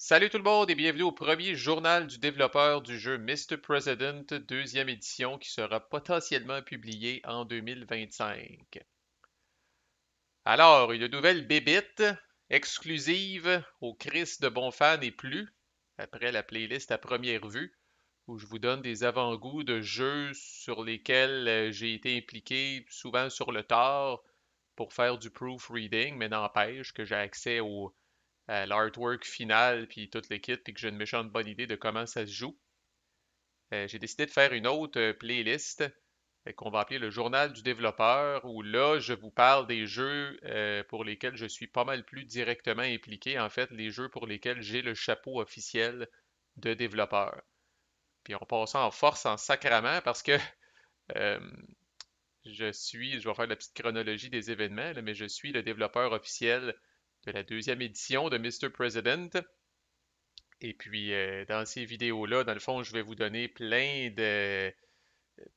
Salut tout le monde et bienvenue au premier journal du développeur du jeu Mr. President, deuxième édition qui sera potentiellement publiée en 2025. Alors, une nouvelle bébite exclusive au Chris de bons fans et plus, après la playlist à première vue, où je vous donne des avant-goûts de jeux sur lesquels j'ai été impliqué souvent sur le tard pour faire du proofreading, mais n'empêche que j'ai accès à l'artwork final, puis tout le kit, puis que j'ai une méchante bonne idée de comment ça se joue. J'ai décidé de faire une autre playlist qu'on va appeler le journal du développeur, où là, je vous parle des jeux pour lesquels je suis pas mal plus directement impliqué, en fait, les jeux pour lesquels j'ai le chapeau officiel de développeur. Puis on passe en force en sacrament parce que euh, je vais faire la petite chronologie des événements, là, mais je suis le développeur officiel de la deuxième édition de Mr. President. Et puis, dans ces vidéos-là, dans le fond, je vais vous donner plein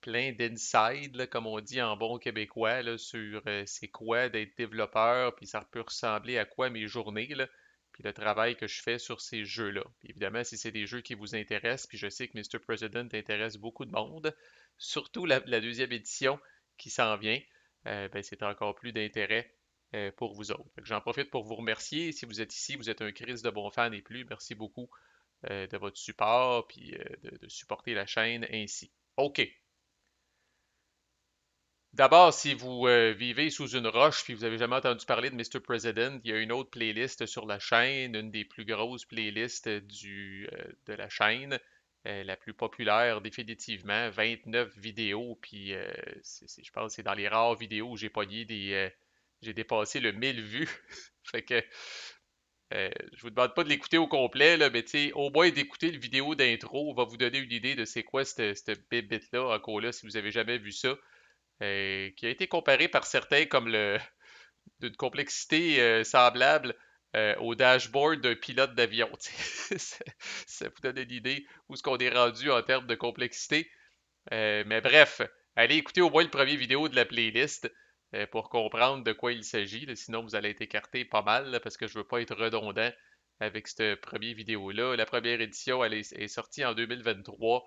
d'insides, là, comme on dit en bon québécois, là, sur c'est quoi d'être développeur, puis ça peut ressembler à quoi mes journées, là, puis le travail que je fais sur ces jeux-là. Puis évidemment, si c'est des jeux qui vous intéressent, puis je sais que Mr. President intéresse beaucoup de monde, surtout la deuxième édition qui s'en vient, ben, c'est encore plus d'intérêt pour vous autres. Fait que j'en profite pour vous remercier. Si vous êtes ici, vous êtes un Chris de bon fan et plus, merci beaucoup de votre support, puis de supporter la chaîne ainsi. OK. D'abord, si vous vivez sous une roche puis vous avez jamais entendu parler de Mr. President, il y a une autre playlist sur la chaîne, une des plus grosses playlists de la chaîne, la plus populaire définitivement, 29 vidéos, puis je pense que c'est dans les rares vidéos où j'ai dépassé le 1000 vues. Fait que je vous demande pas de l'écouter au complet, là, mais tu sais, au moins d'écouter le vidéo d'intro va vous donner une idée de c'est quoi cette bébête-là, encore là, si vous avez jamais vu ça, qui a été comparé par certains comme d'une complexité semblable au dashboard d'un pilote d'avion. Tu sais. Ça vous donne une idée où ce qu'on est rendu en termes de complexité. Mais bref, allez écouter au moins le premier vidéo de la playlist pour comprendre de quoi il s'agit. Là. Sinon, vous allez être écarté pas mal là, parce que je veux pas être redondant avec cette première vidéo-là. La première édition, est sortie en 2023.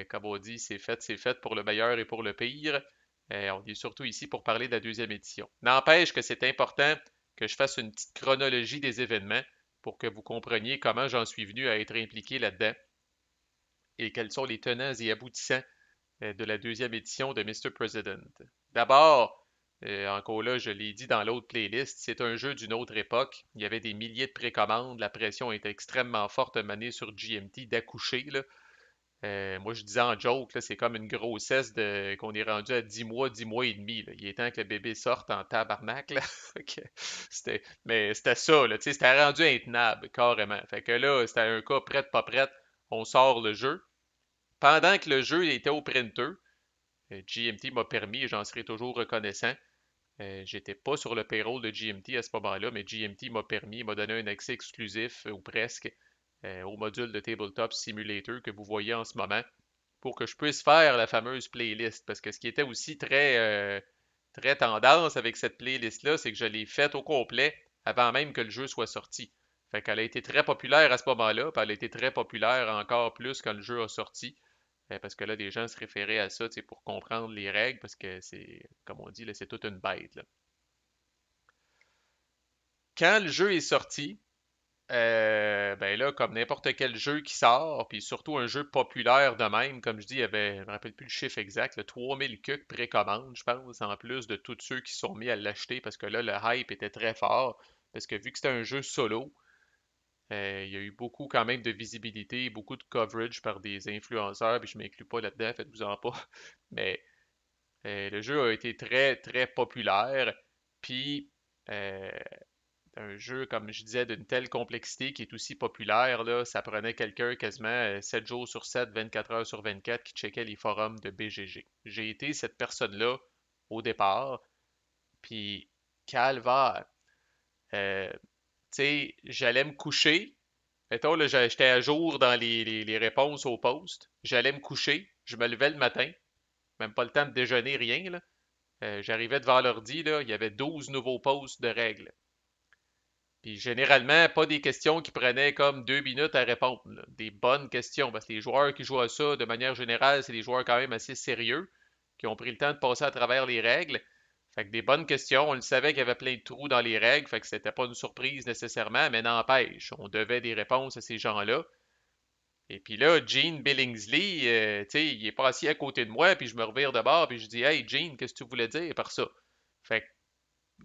Comme on dit, c'est fait pour le meilleur et pour le pire. On est surtout ici pour parler de la deuxième édition. N'empêche que c'est important que je fasse une petite chronologie des événements pour que vous compreniez comment j'en suis venu à être impliqué là-dedans et quels sont les tenants et aboutissants de la deuxième édition de Mr. President. D'abord, encore là, je l'ai dit dans l'autre playlist, c'est un jeu d'une autre époque. Il y avait des milliers de précommandes, la pression était extrêmement forte manée sur GMT d'accoucher. Là. Moi, je disais en joke, là, c'est comme une grossesse qu'on est rendu à 10 mois et demi. Là. Il est temps que le bébé sorte en tabarnak. Là. Mais c'était ça, là, c'était rendu intenable, carrément. Fait que là, c'était un cas prête, pas prête, on sort le jeu. Pendant que le jeu était au printer, GMT m'a permis, et j'en serai toujours reconnaissant, j'étais pas sur le payroll de GMT à ce moment-là, mais GMT m'a permis, m'a donné un accès exclusif, ou presque, au module de Tabletop Simulator que vous voyez en ce moment, pour que je puisse faire la fameuse playlist. Parce que ce qui était aussi très tendance avec cette playlist-là, c'est que je l'ai faite au complet avant même que le jeu soit sorti. Fait qu'elle a été très populaire à ce moment-là, puis elle a été très populaire encore plus quand le jeu a sorti. Parce que là, des gens se référaient à ça pour comprendre les règles, parce que c'est, comme on dit, là, c'est toute une bête. Là. Quand le jeu est sorti, ben là, comme n'importe quel jeu qui sort, puis surtout un jeu populaire de même, comme je dis, il y avait, je ne me rappelle plus le chiffre exact, là, 3000 cucs précommande, je pense, en plus de tous ceux qui sont mis à l'acheter, parce que là, le hype était très fort, parce que vu que c'était un jeu solo, il y a eu beaucoup quand même de visibilité, beaucoup de coverage par des influenceurs, puis je m'inclus pas là-dedans, faites-vous-en pas, mais le jeu a été très populaire, puis euh, un jeu, comme je disais, d'une telle complexité qui est aussi populaire, là, ça prenait quelqu'un quasiment 7 jours sur 7, 24 heures sur 24 qui checkait les forums de BGG. J'ai été cette personne-là au départ, puis calvaire. Tu sais, j'allais me coucher. Mettons, là, j'étais à jour dans les réponses aux posts. J'allais me coucher, je me levais le matin, même pas le temps de déjeuner, rien, là. J'arrivais devant l'ordi, là, il y avait 12 nouveaux posts de règles. Puis généralement, pas des questions qui prenaient comme 2 minutes à répondre, là. Des bonnes questions, parce que les joueurs qui jouent à ça, de manière générale, c'est des joueurs quand même assez sérieux, qui ont pris le temps de passer à travers les règles. Fait que des bonnes questions, on le savait qu'il y avait plein de trous dans les règles, fait que c'était pas une surprise nécessairement, mais n'empêche, on devait des réponses à ces gens-là. Et puis là, Gene Billingsley, tu sais, il est pas assis à côté de moi, puis je me revire de bord, puis je dis, Hey Gene, qu'est-ce que tu voulais dire par ça? Fait que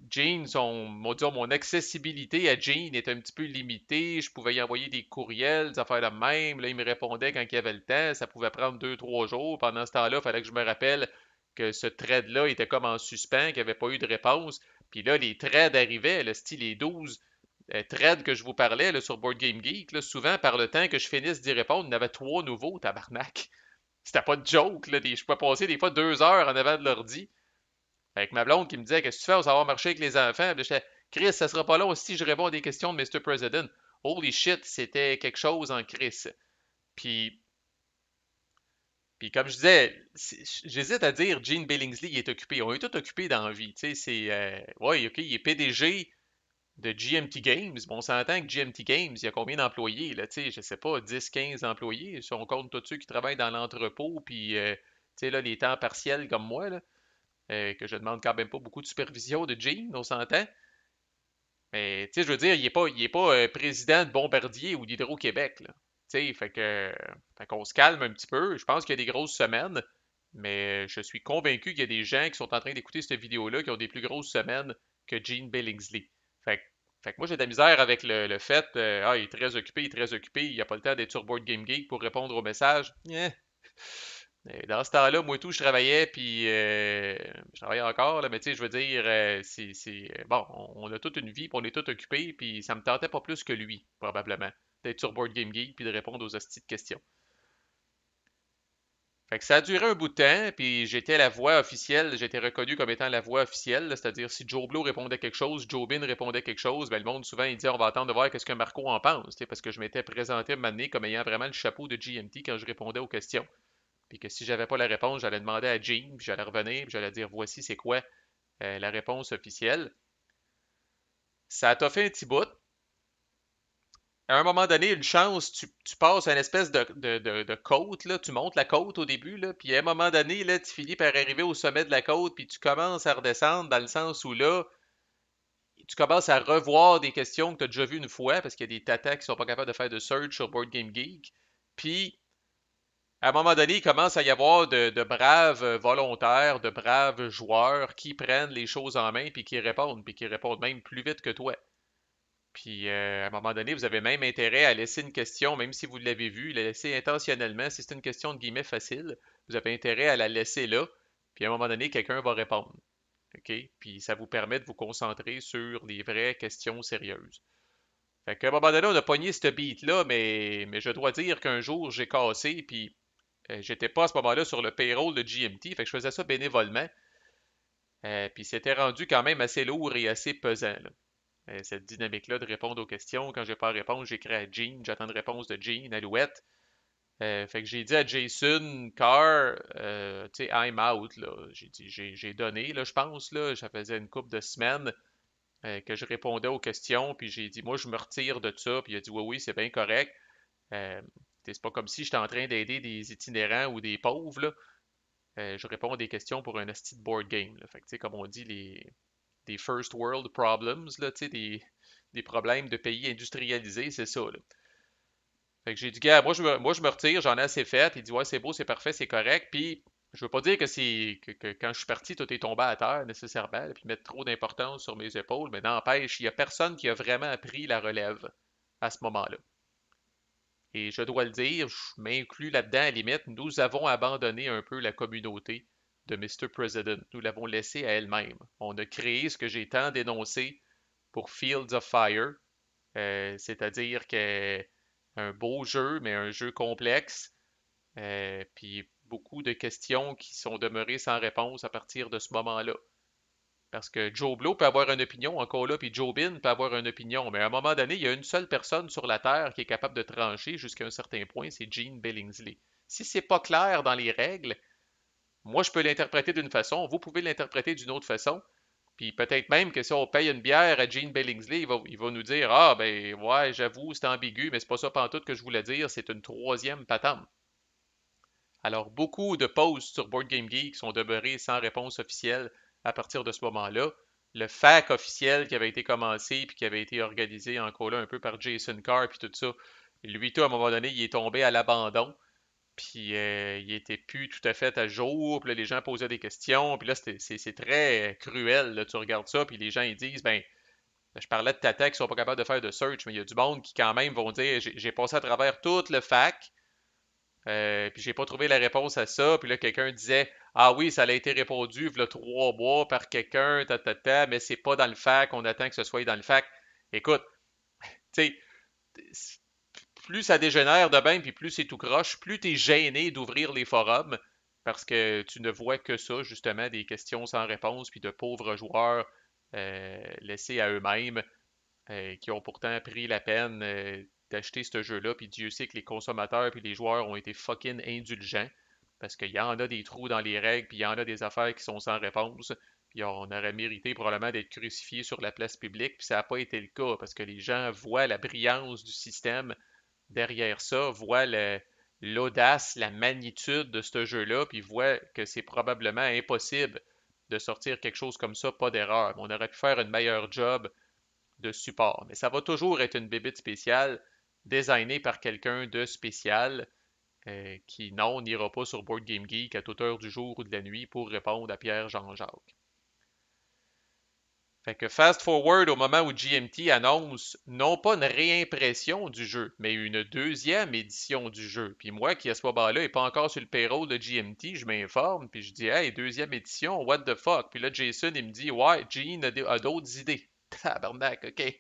Gene, disons, mon accessibilité à Gene est un petit peu limitée. Je pouvais y envoyer des courriels, des affaires de même. Là, il me répondait quand il avait le temps. Ça pouvait prendre 2, 3 jours. Pendant ce temps-là, il fallait que je me rappelle que ce thread-là était comme en suspens, qu'il n'y avait pas eu de réponse. Puis là, les threads arrivaient, le style les 12 threads que je vous parlais là, sur Board Game Geek. Là, souvent, par le temps que je finisse d'y répondre, il y en avait 3 nouveaux, tabarnak. C'était pas de joke. Là, je pouvais passer des fois 2 heures en avant de l'ordi. Avec ma blonde qui me disait, qu'est-ce que tu fais, on s'en va marcher avec les enfants. Puis j'étais, Chris, ça sera pas long si je réponds à des questions de Mr. President. Holy shit, c'était quelque chose en Chris. Puis, puis comme je disais, j'hésite à dire Gene Billingsley il est occupé. On est tous occupés dans la vie. Tu sais, ouais, ok, il est PDG de GMT Games. Bon, on s'entend que GMT Games, il y a combien d'employés, là, tu sais, je sais pas, 10, 15 employés. Si on compte tous ceux qui travaillent dans l'entrepôt, puis, tu sais, là, les temps partiels comme moi, là, que je demande quand même pas beaucoup de supervision de Gene, on s'entend. Mais, tu sais, je veux dire, il est pas président de Bombardier ou d'Hydro-Québec, là. Tu sais, fait qu'on se calme un petit peu. Je pense qu'il y a des grosses semaines, mais je suis convaincu qu'il y a des gens qui sont en train d'écouter cette vidéo-là qui ont des plus grosses semaines que Gene Billingsley. Fait, que- fait que moi, j'ai de la misère avec le fait, il est très occupé, il est très occupé, il n'a pas le temps d'être sur Board Game Geek pour répondre aux messages. Dans ce temps-là, moi tout, je travaillais, puis je travaille encore, là, mais tu sais, je veux dire, bon, on a toute une vie, puis on est tout occupé, puis ça me tentait pas plus que lui, probablement, d'être sur Board Game Geek, puis de répondre aux hosties de questions. Fait que ça a duré un bout de temps, puis j'étais la voix officielle, j'étais reconnu comme étant la voix officielle, c'est-à-dire si Joe Blow répondait quelque chose, Joe Bin répondait quelque chose, ben le monde souvent il dit on va attendre de voir qu'est-ce que Marco en pense, tu sais, parce que je m'étais présenté à un moment donné comme ayant vraiment le chapeau de GMT quand je répondais aux questions. Puis que si j'avais pas la réponse, j'allais demander à Gene, puis j'allais revenir, puis j'allais dire voici c'est quoi la réponse officielle. Ça a fait un petit bout. À un moment donné, une chance, tu passes une espèce de côte, là, tu montes la côte au début, là, puis à un moment donné, là, tu finis par arriver au sommet de la côte, puis tu commences à redescendre dans le sens où là, tu commences à revoir des questions que tu as déjà vues une fois, parce qu'il y a des tatas qui sont pas capables de faire de search sur Board Game Geek. Puis à un moment donné, il commence à y avoir de braves volontaires, de braves joueurs qui prennent les choses en main puis qui répondent même plus vite que toi. Puis à un moment donné, vous avez même intérêt à laisser une question, même si vous l'avez vue, la laisser intentionnellement. Si c'est une question de guillemets facile, vous avez intérêt à la laisser là. Puis à un moment donné, quelqu'un va répondre. OK? Puis ça vous permet de vous concentrer sur les vraies questions sérieuses. Fait qu'à un moment donné, on a pogné ce beat-là, mais je dois dire qu'un jour, j'ai cassé, puis j'étais pas à ce moment-là sur le payroll de GMT, fait que je faisais ça bénévolement. Puis c'était rendu quand même assez lourd et assez pesant, là. Cette dynamique-là de répondre aux questions. Quand j'ai pas à répondre, j'écris à Gene, j'attends une réponse de Gene, Alouette. Fait que j'ai dit à Jason Carr, tu sais, I'm out, là. J'ai donné, là, je pense, là. Ça faisait une couple de semaines que je répondais aux questions, puis j'ai dit, moi, je me retire de ça, puis il a dit, oui, oui, c'est bien correct. Euh, c'est pas comme si j'étais en train d'aider des itinérants ou des pauvres, là. Je réponds à des questions pour un hostie de board game, là. Fait que, tu sais, comme on dit, des first world problems, là, tu sais, des problèmes de pays industrialisés, c'est ça, là. Fait que j'ai dit, gars, moi, je me retire, j'en ai assez fait. Il dit, ouais, c'est beau, c'est parfait, c'est correct. Puis, je veux pas dire que quand je suis parti, tout est tombé à terre nécessairement, là, puis mettre trop d'importance sur mes épaules, mais n'empêche, il y a personne qui a vraiment pris la relève à ce moment-là. Et je dois le dire, je m'inclus là-dedans à la limite, nous avons abandonné un peu la communauté de Mr. President. Nous l'avons laissée à elle-même. On a créé ce que j'ai tant dénoncé pour Fields of Fire, c'est-à-dire que un beau jeu, mais un jeu complexe, puis beaucoup de questions qui sont demeurées sans réponse à partir de ce moment-là. Parce que Joe Blow peut avoir une opinion encore là, puis Joe Bin peut avoir une opinion. Mais à un moment donné, il y a une seule personne sur la Terre qui est capable de trancher jusqu'à un certain point, c'est Gene Billingsley. Si c'est pas clair dans les règles, moi je peux l'interpréter d'une façon, vous pouvez l'interpréter d'une autre façon, Puis peut-être même que si on paye une bière à Gene Billingsley, il va nous dire ah, ben ouais, j'avoue, c'est ambigu, mais c'est pas ça pantoute que je voulais dire, c'est une troisième patente. Alors, beaucoup de posts sur Board Game Geek sont demeurés sans réponse officielle à partir de ce moment-là. Le FAQ officiel qui avait été commencé puis qui avait été organisé encore là un peu par Jason Carr puis tout ça, lui tout à un moment donné, il est tombé à l'abandon. Puis il était plus tout à fait à jour. Puis là, les gens posaient des questions. Puis là, c'est très cruel. Là, tu regardes ça, puis les gens ils disent, ben, je parlais de Tata qui sont pas capables de faire de search, mais il y a du monde qui quand même vont dire, j'ai passé à travers tout le FAQ. Puis j'ai pas trouvé la réponse à ça. Puis là, quelqu'un disait ah oui, ça a été répondu v'là 3 mois par quelqu'un, mais c'est pas dans le fac, on attend que ce soit dans le fac. Écoute, tu sais, plus ça dégénère de même, puis plus c'est tout croche, plus tu es gêné d'ouvrir les forums parce que tu ne vois que ça, justement, des questions sans réponse, puis de pauvres joueurs laissés à eux-mêmes qui ont pourtant pris la peine d'acheter ce jeu-là, puis Dieu sait que les consommateurs puis les joueurs ont été fucking indulgents, parce qu'il y en a des trous dans les règles, puis il y en a des affaires qui sont sans réponse, puis on aurait mérité probablement d'être crucifié sur la place publique, puis ça n'a pas été le cas, parce que les gens voient la brillance du système derrière ça, voient l'audace, la magnitude de ce jeu-là, puis voient que c'est probablement impossible de sortir quelque chose comme ça, pas d'erreur. On aurait pu faire une meilleure job de support. Mais ça va toujours être une bébite spéciale designée par quelqu'un de spécial qui, non, n'ira pas sur Board Game Geek à toute heure du jour ou de la nuit pour répondre à Pierre Jean-Jacques. Fait que fast forward au moment où GMT annonce non pas une réimpression du jeu, mais une deuxième édition du jeu. Puis moi, qui à ce moment-là n'est pas encore sur le payroll de GMT, je m'informe, puis je dis hey, deuxième édition, what the fuck? Puis là, Jason, il me dit ouais, Gene a d'autres idées. Tabarnak, ok.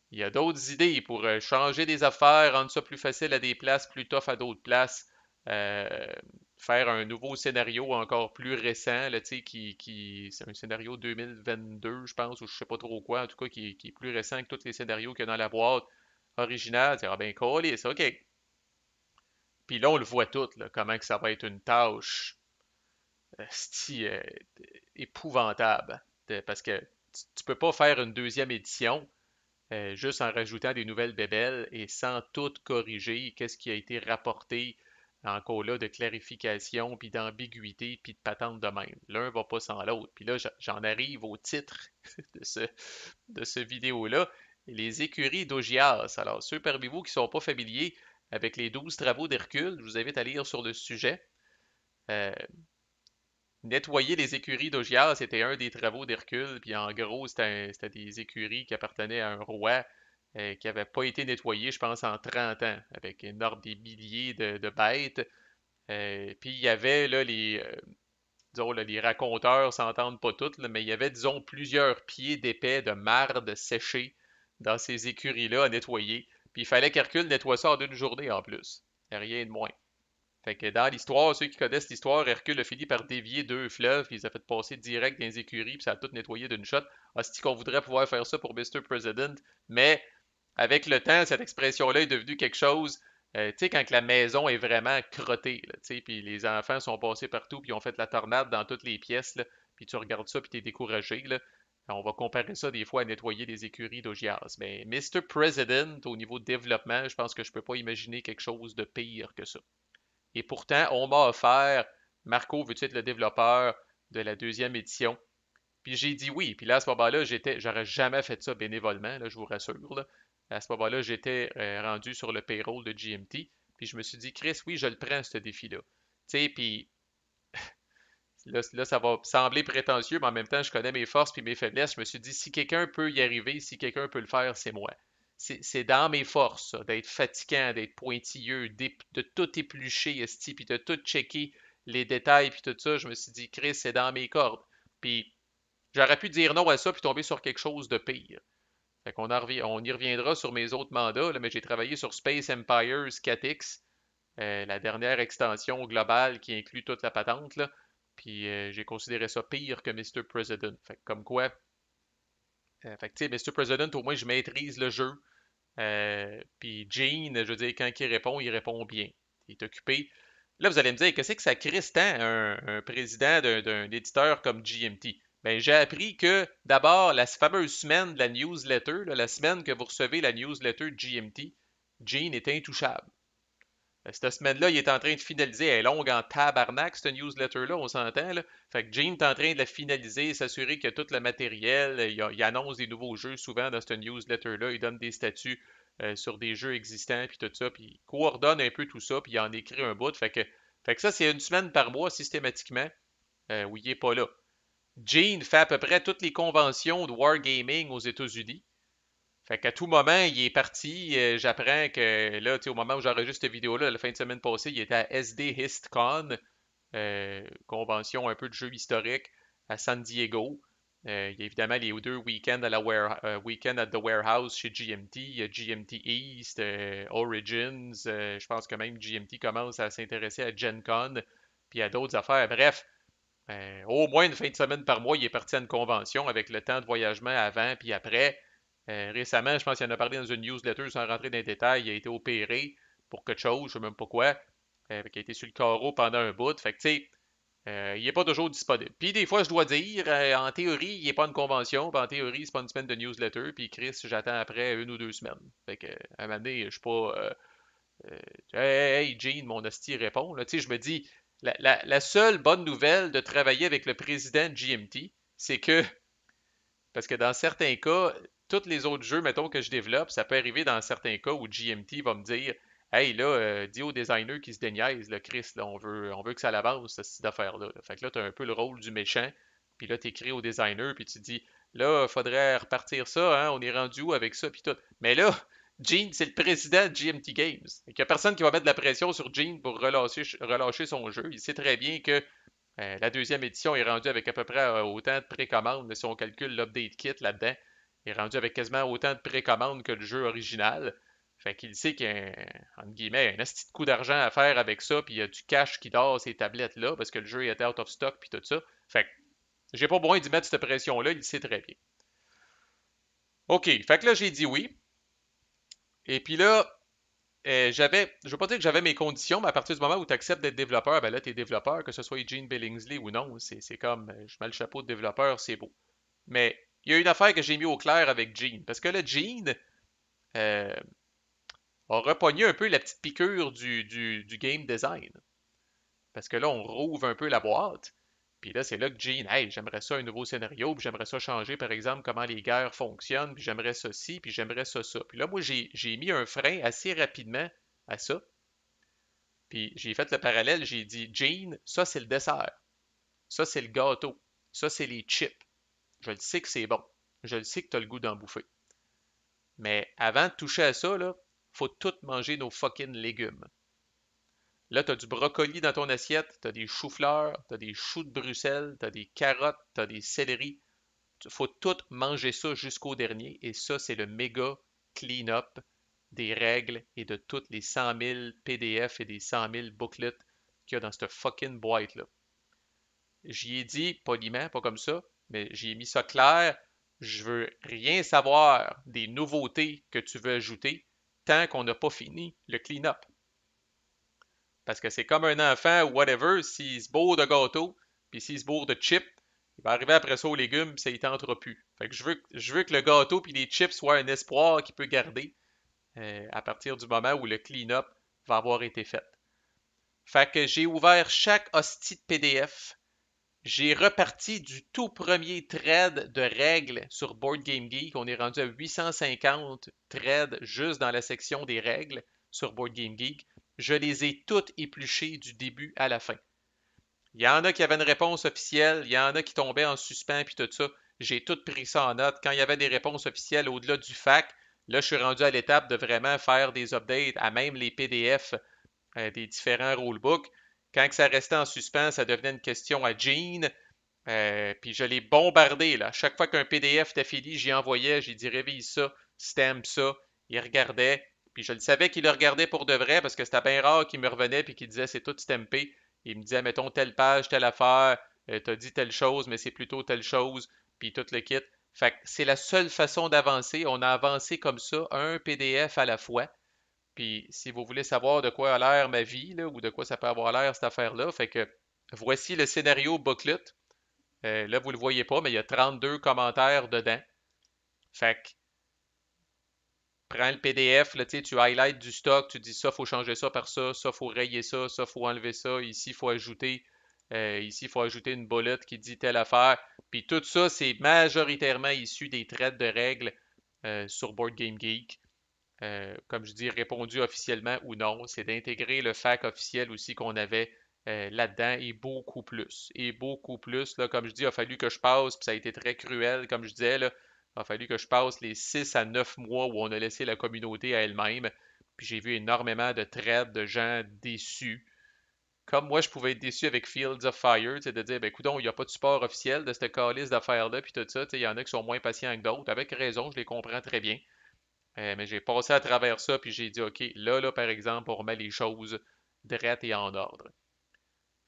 Il y a d'autres idées pour changer des affaires, rendre ça plus facile à des places, plus tough à d'autres places. Euh, faire un nouveau scénario encore plus récent, là, c'est un scénario 2022, je pense, ou je sais pas trop quoi, en tout cas, qui est plus récent que tous les scénarios qu'il y a dans la boîte originale. C'est ah ben, c'est OK. Puis là, on le voit tout, là, comment que ça va être une tâche sti, épouvantable. Parce que tu peux pas faire une deuxième édition juste en rajoutant des nouvelles bébelles et sans tout corriger, qu'est-ce qui a été rapporté encore là de clarification, puis d'ambiguïté, puis de patente de même. L'un va pas sans l'autre. Puis là, j'en arrive au titre de ce vidéo-là, les écuries d'Augias. Alors, ceux parmi vous qui ne sont pas familiers avec les 12 travaux d'Hercule, je vous invite à lire sur le sujet. Euh, Nettoyer les écuries d'Augias, c'était un des travaux d'Hercule, puis en gros, c'était des écuries qui appartenaient à un roi qui n'avaient pas été nettoyées, je pense, en 30 ans, avec une ordre des milliers de bêtes. Puis il y avait là, disons, là, les raconteurs s'entendent pas toutes, là, mais il y avait, disons, plusieurs pieds d'épais de marde séchée dans ces écuries-là à nettoyer. Puis il fallait qu'Hercule nettoie ça en une journée en plus. Rien de moins. Fait que dans l'histoire, ceux qui connaissent l'histoire, Hercule a fini par dévier 2 fleuves, puis il les a fait passer direct dans les écuries, puis ça a tout nettoyé d'une shot. Hostie qu'on voudrait pouvoir faire ça pour Mr. President, mais avec le temps, cette expression-là est devenue quelque chose, tu sais, quand la maison est vraiment crottée, tu sais, puis les enfants sont passés partout, puis ont fait la tornade dans toutes les pièces, là, puis tu regardes ça, puis t'es découragé, là. On va comparer ça des fois à nettoyer des écuries d'Augias. Mais Mr. President, au niveau de développement, je pense que je peux pas imaginer quelque chose de pire que ça. Et pourtant, on m'a offert, Marco, veux-tu être le développeur de la deuxième édition? Puis j'ai dit oui. Puis là, à ce moment-là, j'aurais jamais fait ça bénévolement, là, je vous rassure. Là. À ce moment-là, j'étais rendu sur le payroll de GMT. Puis je me suis dit, Chris, oui, je le prends, ce défi-là. Tu sais, puis là, ça va sembler prétentieux, mais en même temps, je connais mes forces puis mes faiblesses. Je me suis dit, si quelqu'un peut y arriver, si quelqu'un peut le faire, c'est moi. C'est dans mes forces, ça, d'être fatigant, d'être pointilleux, de tout éplucher, esti, puis de tout checker les détails, puis tout ça. Je me suis dit, Chris, c'est dans mes cordes. Puis j'aurais pu dire non à ça, puis tomber sur quelque chose de pire. Fait qu'on on y reviendra sur mes autres mandats, là, mais j'ai travaillé sur Space Empires 4X, la dernière extension globale qui inclut toute la patente, là. Puis j'ai considéré ça pire que Mr. President. Fait que comme quoi, fait que tu sais, Mr. President, au moins je maîtrise le jeu. Puis Gene, je veux dire, quand il répond bien. Il est occupé. Là, vous allez me dire, qu'est-ce que ça crisse tant un président d'un éditeur comme GMT? Ben, j'ai appris que d'abord, la fameuse semaine de la newsletter, là, la semaine que vous recevez la newsletter de GMT, Gene est intouchable. Cette semaine-là, il est en train de finaliser. Elle est longue en tabarnak, cette newsletter-là, on s'entend, là. Fait que Gene est en train de la finaliser, s'assurer qu'il y a tout le matériel. Il annonce des nouveaux jeux souvent dans cette newsletter-là. Il donne des statuts sur des jeux existants, puis tout ça. Puis il coordonne un peu tout ça, puis il en écrit un bout. Fait que ça, c'est une semaine par mois systématiquement où il n'est pas là. Gene fait à peu près toutes les conventions de Wargaming aux États-Unis. Fait qu'à tout moment, il est parti. J'apprends que là, tu sais, au moment où j'enregistre cette vidéo-là, la fin de semaine passée, il était à SD HistCon, convention un peu de jeux historiques à San Diego. Il y a évidemment les deux week-ends Weekend at the Warehouse chez GMT. Il y a GMT East, Origins. Je pense que même GMT commence à s'intéresser à Gen Con, puis à d'autres affaires. Bref, au moins une fin de semaine par mois, il est parti à une convention avec le temps de voyagement avant puis après. Récemment, je pense qu'il en a parlé dans une newsletter sans rentrer dans les détails. Il a été opéré pour quelque chose, je ne sais même pas quoi. Il a été sur le carreau pendant un bout. Fait que, tu sais, il n'est pas toujours disponible. Puis des fois, je dois dire, en théorie, il n'est pas une convention. Puis en théorie, c'est pas une semaine de newsletter. Puis Chris, j'attends après 1 ou 2 semaines. Fait que, à un moment donné, je suis pas. Euh, hey, Gene, mon hostie répond. Là, tu sais, je me dis, la seule bonne nouvelle de travailler avec le président de GMT, c'est que, parce que dans certains cas, tous les autres jeux, mettons, que je développe, ça peut arriver dans certains cas où GMT va me dire, hey, là, dis aux designers qui se déniaisent, le Chris, là, on veut que ça l'avance, cette affaire-là. Là. Fait que là, tu as un peu le rôle du méchant, puis là, tu écris aux designers, puis tu dis, là, il faudrait repartir ça, hein, on est rendu où avec ça, puis tout. Mais là, Gene, c'est le président de GMT Games. Il n'y a personne qui va mettre de la pression sur Gene pour relâcher son jeu. Il sait très bien que la deuxième édition est rendue avec à peu près autant de précommandes, si on calcule l'update kit là-dedans. Il est rendu avec quasiment autant de précommandes que le jeu original. Fait qu'il sait qu'il y a un, entre guillemets, un asti de coup d'argent à faire avec ça, puis il y a du cash qui dort ces tablettes-là, parce que le jeu est out of stock, puis tout ça. Fait que j'ai pas besoin d'y mettre cette pression-là, il sait très bien. OK, fait que là, j'ai dit oui. Et puis là, je veux pas dire que j'avais mes conditions, mais à partir du moment où tu acceptes d'être développeur, ben là, tu es développeur, que ce soit Gene Billingsley ou non. C'est comme, je mets le chapeau de développeur, c'est beau. Mais il y a une affaire que j'ai mis au clair avec Gene. Parce que là, Gene euh, a repogné un peu la petite piqûre du game design. Parce que là, on rouvre un peu la boîte. Puis là, c'est là que Gene, hey, j'aimerais ça un nouveau scénario, puis j'aimerais ça changer, par exemple, comment les guerres fonctionnent, puis j'aimerais ça ci, puis j'aimerais ça ça. Puis là, moi, j'ai mis un frein assez rapidement à ça. Puis j'ai fait le parallèle, j'ai dit, Gene, ça c'est le dessert, ça c'est le gâteau, ça c'est les chips. Je le sais que c'est bon, je le sais que tu as le goût d'en bouffer. Mais avant de toucher à ça, là, faut tout manger nos fucking légumes. Là, tu as du brocoli dans ton assiette, tu as des choux-fleurs, tu as des choux de Bruxelles, tu as des carottes, tu as des céleris. Faut tout manger ça jusqu'au dernier. Et ça, c'est le méga clean-up des règles et de toutes les 100 000 PDF et des 100 000 booklets qu'il y a dans cette fucking boîte-là. J'y ai dit poliment, pas comme ça, mais j'y ai mis ça clair. Je veux rien savoir des nouveautés que tu veux ajouter tant qu'on n'a pas fini le clean-up. Parce que c'est comme un enfant ou whatever, s'il se bourre de gâteau, puis s'il se bourre de chips, il va arriver après ça aux légumes, puis ça ne tentera plus. Fait que je veux que le gâteau puis les chips soient un espoir qu'il peut garder à partir du moment où le clean-up va avoir été fait. Fait que j'ai ouvert chaque hostie de PDF. J'ai reparti du tout premier thread de règles sur Board Game Geek. On est rendu à 850 threads juste dans la section des règles sur Board Game Geek. Je les ai toutes épluchées du début à la fin. Il y en a qui avaient une réponse officielle, il y en a qui tombaient en suspens puis tout ça. J'ai tout pris ça en note. Quand il y avait des réponses officielles au-delà du fac, là, je suis rendu à l'étape de vraiment faire des updates à même les PDF des différents rulebooks. Quand ça restait en suspens, ça devenait une question à Gene. Puis je l'ai bombardé, là. Chaque fois qu'un PDF d'affili, j'y envoyais, j'ai dit révise ça, stamp ça. Il regardait. Puis je le savais qu'il le regardait pour de vrai parce que c'était bien rare qu'il me revenait puis qu'il disait c'est tout stampé. Il me disait, mettons, telle page, telle affaire, t'as dit telle chose, mais c'est plutôt telle chose, puis tout le kit. Fait que c'est la seule façon d'avancer. On a avancé comme ça, un PDF à la fois. Puis si vous voulez savoir de quoi a l'air ma vie, là, ou de quoi ça peut avoir l'air cette affaire-là, fait que voici le scénario booklet. Là, vous le voyez pas, mais il y a 32 commentaires dedans. Fait que prends le PDF, là, tu highlights du stock, tu dis ça, faut changer ça par ça, faut rayer ça, faut enlever ça, ici, il faut ajouter une bollette qui dit telle affaire. Puis tout ça, c'est majoritairement issu des traites de règles sur Board Game Geek. Comme je dis, répondu officiellement ou non, c'est d'intégrer le fac officiel aussi qu'on avait là-dedans et beaucoup plus. Et beaucoup plus, là, comme je dis, il a fallu que je passe, puis ça a été très cruel, comme je disais, là, il a fallu que je passe les 6 à 9 mois où on a laissé la communauté à elle-même. Puis j'ai vu énormément de trades de gens déçus. Comme moi, je pouvais être déçu avec Fields of Fire, de dire, ben écoute, il n'y a pas de support officiel de cette calice d'affaires-là, puis tout ça, il y en a qui sont moins patients que d'autres, avec raison, je les comprends très bien. Mais j'ai passé à travers ça, puis j'ai dit, OK, là, par exemple, on remet les choses drettes et en ordre.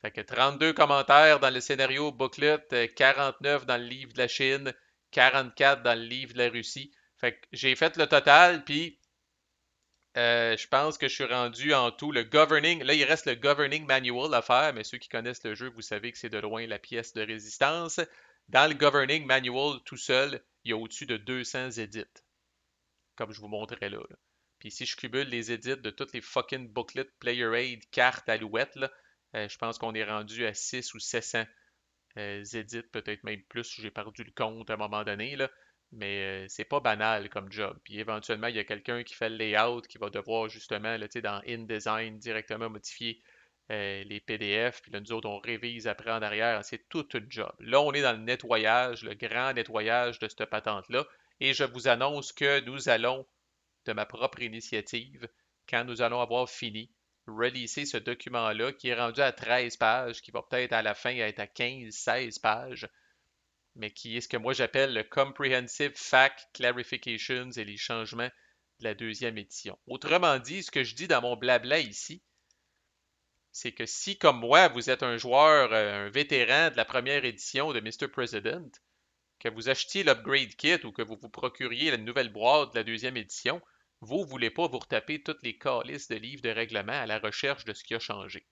Fait que 32 commentaires dans le scénario booklet, 49 dans le livre de la Chine, 44 dans le livre de la Russie. Fait que j'ai fait le total, puis je pense que je suis rendu en tout le governing. Là, il reste le governing manual à faire, mais ceux qui connaissent le jeu, vous savez que c'est de loin la pièce de résistance. Dans le governing manual tout seul, il y a au-dessus de 200 edits comme je vous montrais là. Puis si je cumule les edits de toutes les fucking booklets, player aid, cartes, alouettes, là, je pense qu'on est rendu à 6 ou 700 edits, peut-être même plus, j'ai perdu le compte à un moment donné, là. Mais c'est pas banal comme job. Puis éventuellement, il y a quelqu'un qui fait le layout, qui va devoir justement, là, dans InDesign, directement modifier les PDF. Puis là, nous autres, on révise après en arrière. C'est tout un job. Là, on est dans le nettoyage, le grand nettoyage de cette patente-là. Et je vous annonce que nous allons, de ma propre initiative, quand nous allons avoir fini, releaser ce document-là qui est rendu à 13 pages, qui va peut-être à la fin être à 15, 16 pages, mais qui est ce que moi j'appelle le Comprehensive Fact Clarifications et les changements de la deuxième édition. Autrement dit, ce que je dis dans mon blabla ici, c'est que si, comme moi, vous êtes un joueur, un vétéran de la première édition de Mr. President, que vous achetiez l'upgrade kit ou que vous vous procuriez la nouvelle boîte de la deuxième édition, vous ne voulez pas vous retaper toutes les calices de livres de règlement à la recherche de ce qui a changé.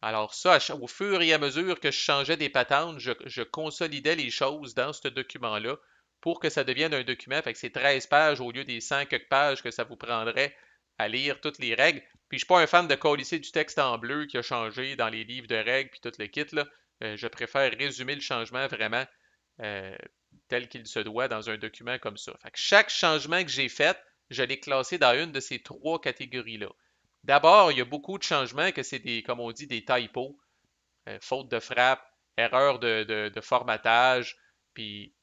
Alors ça, au fur et à mesure que je changeais des patentes, je consolidais les choses dans ce document-là pour que ça devienne un document. Fait que c'est 13 pages au lieu des 100 quelques pages que ça vous prendrait à lire toutes les règles. Puis je ne suis pas un fan de colisser du texte en bleu qui a changé dans les livres de règles puis tout le kit, là. Je préfère résumer le changement vraiment euh, tel qu'il se doit dans un document comme ça. Fait que chaque changement que j'ai fait, je l'ai classé dans une de ces trois catégories-là. D'abord, il y a beaucoup de changements que c'est des, comme on dit, des typos, faute de frappe, erreur de formatage, puis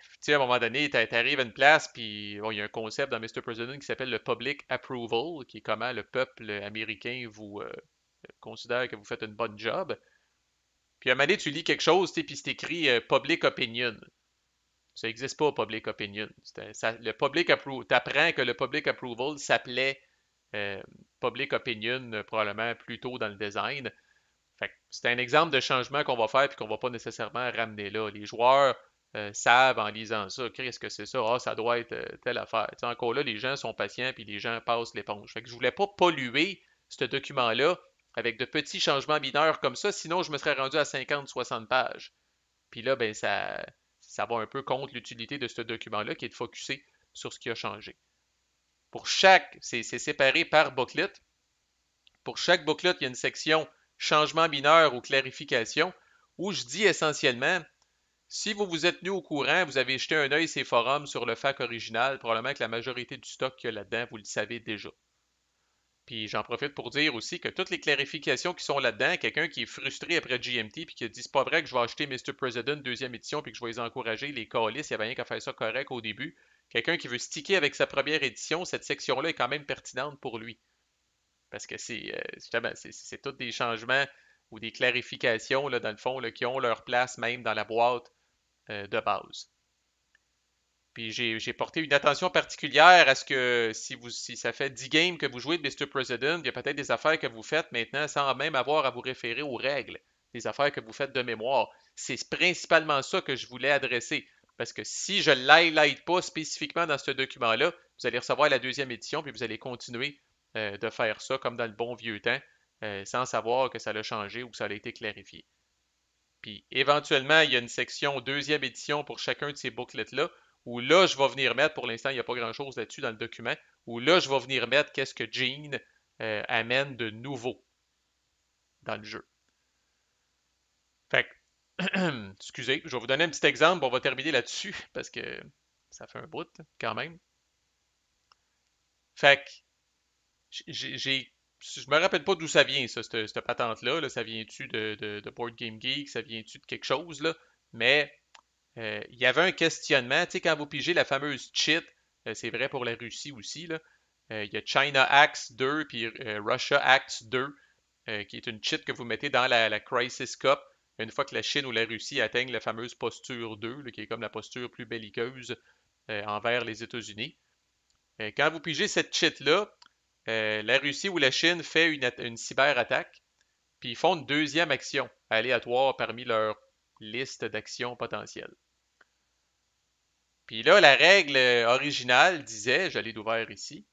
tu sais, à un moment donné, tu arrives à une place, puis bon, il y a un concept dans Mr. President qui s'appelle le Public Approval, qui est comment le peuple américain vous considère que vous faites une bonne job. Puis à un moment donné, tu lis quelque chose, puis c'est écrit Public Opinion. Ça n'existe pas, Public Opinion. Le Public Approval, t'apprends que le Public Approval s'appelait euh, Public Opinion probablement plus tôt dans le design. Fait que c'est un exemple de changement qu'on va faire et qu'on va pas nécessairement ramener là. Les joueurs savent en lisant ça, qu'est-ce que c'est ça? Ah, ça doit être telle affaire. T'sais, encore là, les gens sont patients puis les gens passent l'éponge. Fait que je voulais pas polluer ce document-là avec de petits changements mineurs comme ça, sinon je me serais rendu à 50-60 pages. Puis là, ben ça va un peu contre l'utilité de ce document-là qui est de focusser sur ce qui a changé. Pour chaque, c'est séparé par booklet. Pour chaque booklet, il y a une section changement mineur ou clarification où je dis essentiellement, si vous vous êtes tenu au courant, vous avez jeté un œil ces forums sur le fac original, probablement que la majorité du stock qu'il y a là-dedans, vous le savez déjà. Puis j'en profite pour dire aussi que toutes les clarifications qui sont là-dedans, quelqu'un qui est frustré après GMT puis qui a dit c'est pas vrai que je vais acheter Mr. President deuxième édition puis que je vais les encourager, les calices, il y avait rien qu'à faire ça correct au début. Quelqu'un qui veut sticker avec sa première édition, cette section-là est quand même pertinente pour lui. Parce que c'est tous des changements ou des clarifications, là, dans le fond, là, qui ont leur place même dans la boîte de base. Puis j'ai porté une attention particulière à ce que si ça fait 10 games que vous jouez de Mr. President, il y a peut-être des affaires que vous faites maintenant sans même avoir à vous référer aux règles, des affaires que vous faites de mémoire. C'est principalement ça que je voulais adresser. Parce que si je ne l'highlight pas spécifiquement dans ce document-là, vous allez recevoir la deuxième édition, puis vous allez continuer de faire ça comme dans le bon vieux temps, sans savoir que ça a changé ou que ça a été clarifié. Puis éventuellement, il y a une section deuxième édition pour chacun de ces booklets-là, où là, je vais venir mettre, pour l'instant, il n'y a pas grand-chose là-dessus dans le document, où là, je vais venir mettre qu'est-ce que Gene amène de nouveau dans le jeu. Fait que, excusez, je vais vous donner un petit exemple, on va terminer là-dessus, parce que ça fait un bout, quand même. Fait que, je me rappelle pas d'où ça vient, ça, cette patente-là. Là. Ça vient-tu de Board Game Geek? Ça vient-tu de quelque chose, là? Mais il y avait un questionnement. Tu sais, quand vous pigez la fameuse cheat, c'est vrai pour la Russie aussi, là. Il y a China Axe 2 puis Russia Axe 2, qui est une cheat que vous mettez dans la Crisis Cup une fois que la Chine ou la Russie atteignent la fameuse posture 2, là, qui est comme la posture plus belliqueuse envers les États-Unis. Quand vous pigez cette cheat-là, la Russie ou la Chine fait une cyberattaque, puis ils font une deuxième action aléatoire parmi leur liste d'actions potentielles. Puis là, la règle originale disait, je l'ai ouvert ici,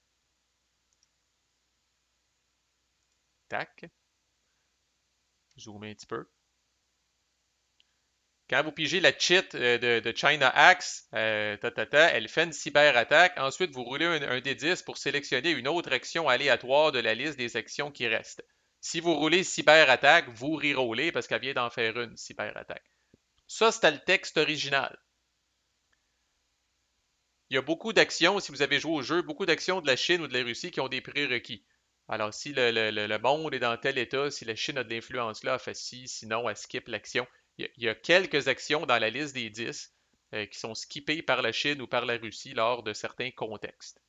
tac, zoom un petit peu. Quand vous pigez la cheat de China Axe, elle fait une cyberattaque. Ensuite, vous roulez un D10 pour sélectionner une autre action aléatoire de la liste des actions qui restent. Si vous roulez cyberattaque, vous rerollez parce qu'elle vient d'en faire une cyberattaque. Ça, c'était le texte original. Il y a beaucoup d'actions, si vous avez joué au jeu, beaucoup d'actions de la Chine ou de la Russie qui ont des prérequis. Alors, si le monde est dans tel état, si la Chine a de l'influence là, elle fait ci, sinon elle skip l'action. Il y a quelques actions dans la liste des 10 qui sont skippées par la Chine ou par la Russie lors de certains contextes.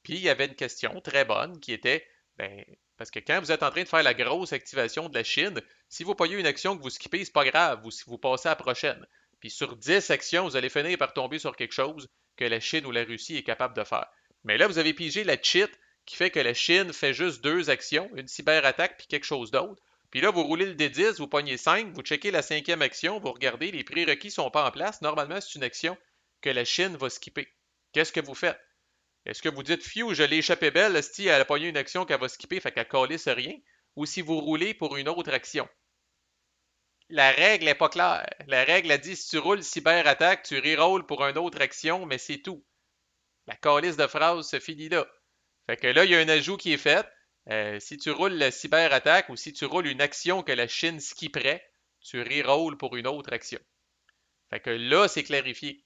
Puis, il y avait une question très bonne qui était, ben, parce que quand vous êtes en train de faire la grosse activation de la Chine, si vous payez une action que vous skippez, c'est pas grave, vous passez à la prochaine. Puis sur 10 actions, vous allez finir par tomber sur quelque chose que la Chine ou la Russie est capable de faire. Mais là, vous avez pigé la cheat qui fait que la Chine fait juste deux actions, une cyberattaque puis quelque chose d'autre. Puis là, vous roulez le D10, vous pognez 5, vous checkez la cinquième action, vous regardez, les prérequis ne sont pas en place. Normalement, c'est une action que la Chine va skipper. Qu'est-ce que vous faites? Est-ce que vous dites, Phew, je l'ai échappé belle, si elle a pogné une action qu'elle va skipper, fait qu'elle calisse rien, ou si vous roulez pour une autre action? La règle n'est pas claire. La règle a dit, si tu roules cyberattaque, tu rerolles pour une autre action, mais c'est tout. La calisse de phrase se finit là. Fait que là, il y a un ajout qui est fait. Si tu roules la cyberattaque ou si tu roules une action que la Chine skipperait, tu rerolles pour une autre action. Fait que là, c'est clarifié.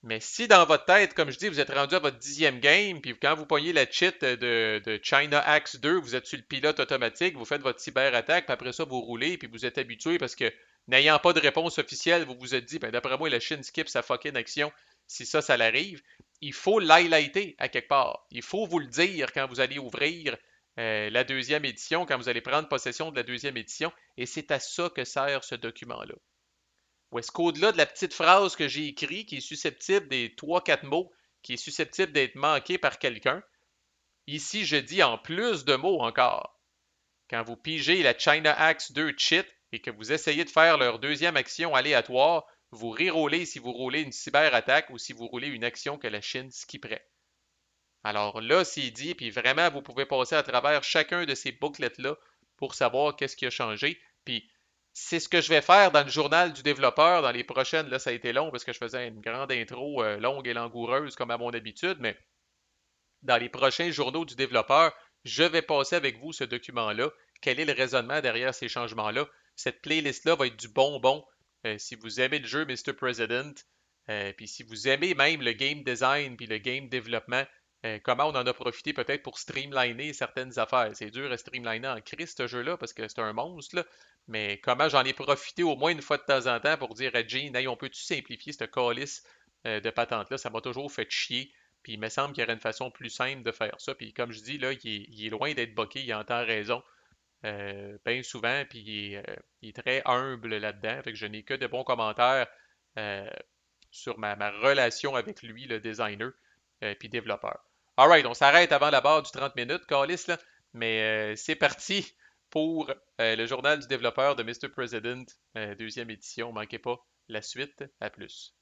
Mais si dans votre tête, comme je dis, vous êtes rendu à votre 10e game, puis quand vous pognez la cheat de China Axe 2, vous êtes sur le pilote automatique, vous faites votre cyberattaque, puis après ça, vous roulez, puis vous êtes habitué parce que n'ayant pas de réponse officielle, vous vous êtes dit, ben d'après moi, la Chine skip sa fucking action si ça l'arrive. Il faut l'highlighter à quelque part. Il faut vous le dire quand vous allez ouvrir la deuxième édition, quand vous allez prendre possession de la deuxième édition, et c'est à ça que sert ce document-là. Ou est-ce qu'au-delà de la petite phrase que j'ai écrite, qui est susceptible des trois quatre mots, qui est susceptible d'être manqué par quelqu'un, ici je dis en plus de mots encore. Quand vous pigez la China Axe 2 cheat et que vous essayez de faire leur deuxième action aléatoire, vous rerollez si vous roulez une cyberattaque ou si vous roulez une action que la Chine skipperait. Alors là, c'est dit, puis vraiment, vous pouvez passer à travers chacun de ces booklets-là pour savoir qu'est-ce qui a changé. Puis c'est ce que je vais faire dans le journal du développeur dans les prochaines. Là, ça a été long parce que je faisais une grande intro longue et langoureuse comme à mon habitude, mais dans les prochains journaux du développeur, je vais passer avec vous ce document-là. Quel est le raisonnement derrière ces changements-là? Cette playlist-là va être du bonbon si vous aimez le jeu Mr. President, puis si vous aimez même le game design puis le game développement, comment on en a profité peut-être pour streamliner certaines affaires. C'est dur à streamliner en Christ ce jeu-là parce que c'est un monstre, là. Mais comment j'en ai profité au moins une fois de temps en temps pour dire à Gene, hey, on peut-tu simplifier cette calice de patente-là? Ça m'a toujours fait chier. Puis il me semble qu'il y aurait une façon plus simple de faire ça. Puis comme je dis, là, il est loin d'être boqué, il entend raison bien souvent, puis il est très humble là-dedans. Fait que je n'ai que de bons commentaires euh, sur ma relation avec lui, le designer, puis développeur. Alright, on s'arrête avant la barre du 30 minutes, Calis, là. Mais c'est parti pour le journal du développeur de Mr. President, deuxième édition. Manquez pas la suite. À plus.